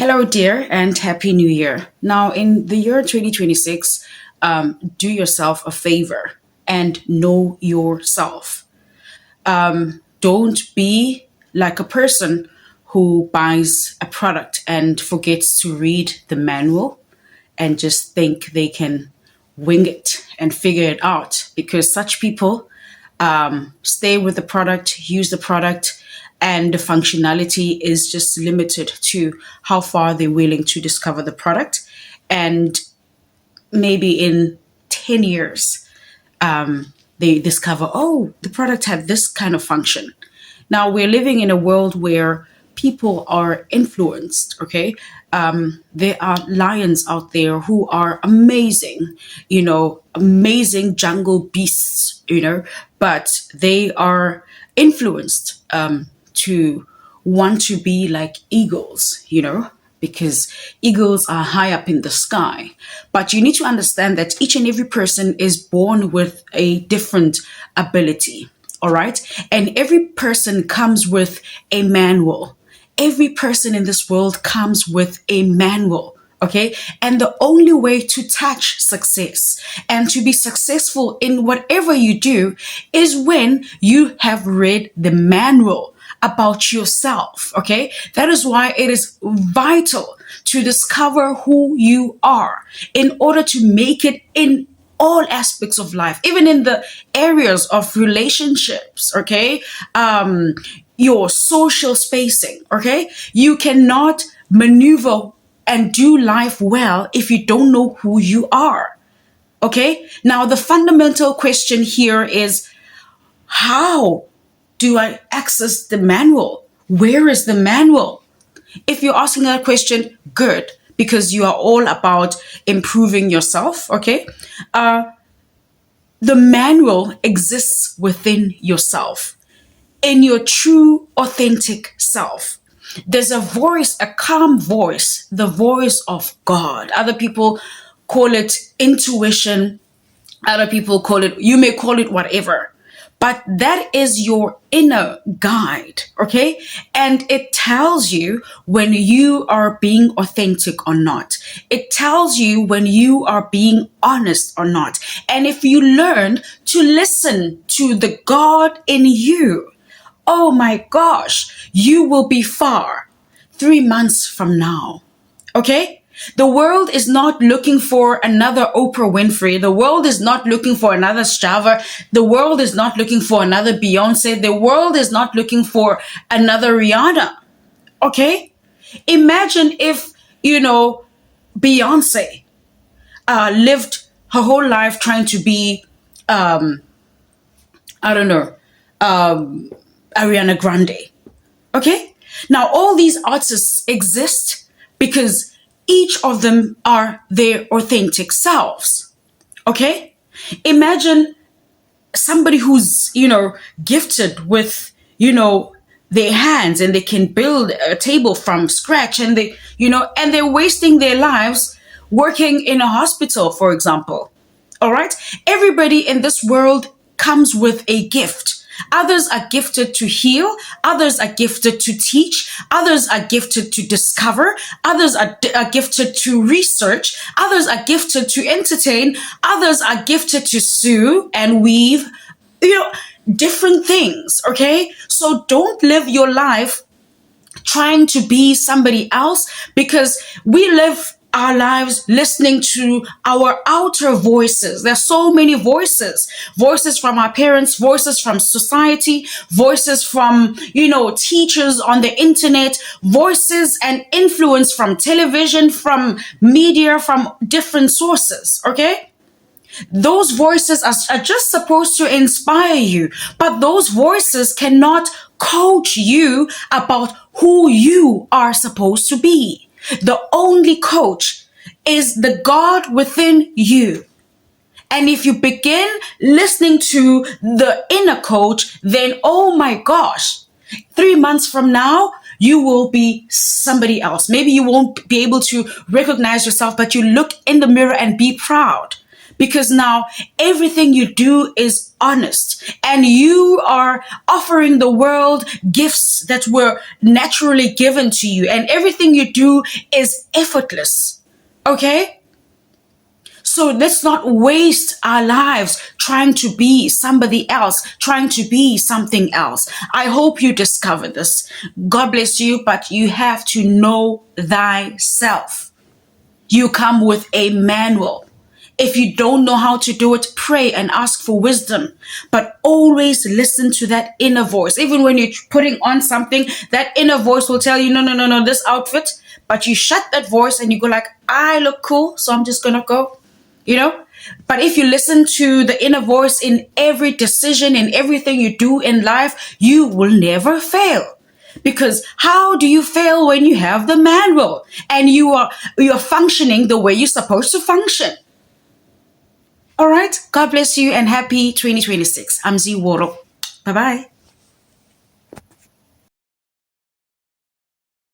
Hello, dear, and Happy New Year. Now, in the year 2026, do yourself a favor and know yourself. Don't be like a person who buys a product and forgets to read the manual and just think they can wing it and figure it out, because such people stay with the product, use the product, and the functionality is just limited to how far they're willing to discover the product. And maybe in 10 years, they discover, oh, the product had this kind of function. Now we're living in a world where people are influenced, okay? There are lions out there who are amazing, amazing jungle beasts, but they are influenced to want to be like eagles, because eagles are high up in the sky. But you need to understand that each and every person is born with a different ability, all right? And every person comes with a manual. Every person in this world comes with a manual. Okay. And the only way to touch success and to be successful in whatever you do is when you have read the manual about yourself. Okay. That is why it is vital to discover who you are in order to make it in all aspects of life, even in the areas of relationships. Okay. Your social spacing. Okay. You cannot maneuver and do life well if you don't know who you are. Okay. Now, the fundamental question here is, how do I access the manual? Where is the manual? If you're asking that question, good, because you are all about improving yourself. Okay. The manual exists within yourself, in your true, authentic self. There's a voice, a calm voice, the voice of God. Other people call it intuition. Other people call it, you may call it whatever. But that is your inner guide, okay? And it tells you when you are being authentic or not. It tells you when you are being honest or not. And if you learn to listen to the God in you, oh my gosh, you will be far 3 months from now. Okay? The world is not looking for another Oprah Winfrey. The world is not looking for another Shava. The world is not looking for another Beyonce. The world is not looking for another Rihanna. Okay? Imagine if, Beyonce lived her whole life trying to be, I don't know, Ariana Grande. Okay? Now, all these artists exist because each of them are their authentic selves. Okay? Imagine somebody who's, gifted with, their hands, and they can build a table from scratch, and and they're wasting their lives working in a hospital, for example. All right? Everybody in this world comes with a gift. Others are gifted to heal. Others are gifted to teach. Others are gifted to discover. Others are gifted to research. Others are gifted to entertain. Others are gifted to sew and weave, different things. Okay. So don't live your life trying to be somebody else, because we live our lives listening to our outer voices. There's so many voices from our parents, voices from society, voices from, teachers on the internet, voices and influence from television, from media, from different sources. Okay. Those voices are just supposed to inspire you, but those voices cannot coach you about who you are supposed to be. The only coach is the God within you. And if you begin listening to the inner coach, then, oh my gosh, 3 months from now, you will be somebody else. Maybe you won't be able to recognize yourself, but you look in the mirror and be proud, because now everything you do is honest and you are offering the world gifts that were naturally given to you, and everything you do is effortless. Okay? So let's not waste our lives trying to be somebody else, trying to be something else. I hope you discover this. God bless you, but you have to know thyself. You come with a manual. If you don't know how to do it, pray and ask for wisdom. But always listen to that inner voice. Even when you're putting on something, that inner voice will tell you, no, no, no, no, this outfit. But you shut that voice and you go like, I look cool, so I'm just going to go, you know? But if you listen to the inner voice in every decision, in everything you do in life, you will never fail. Because how do you fail when you have the manual and you're functioning the way you're supposed to function? All right. God bless you and happy 2026. I'm Z Woro. Bye bye.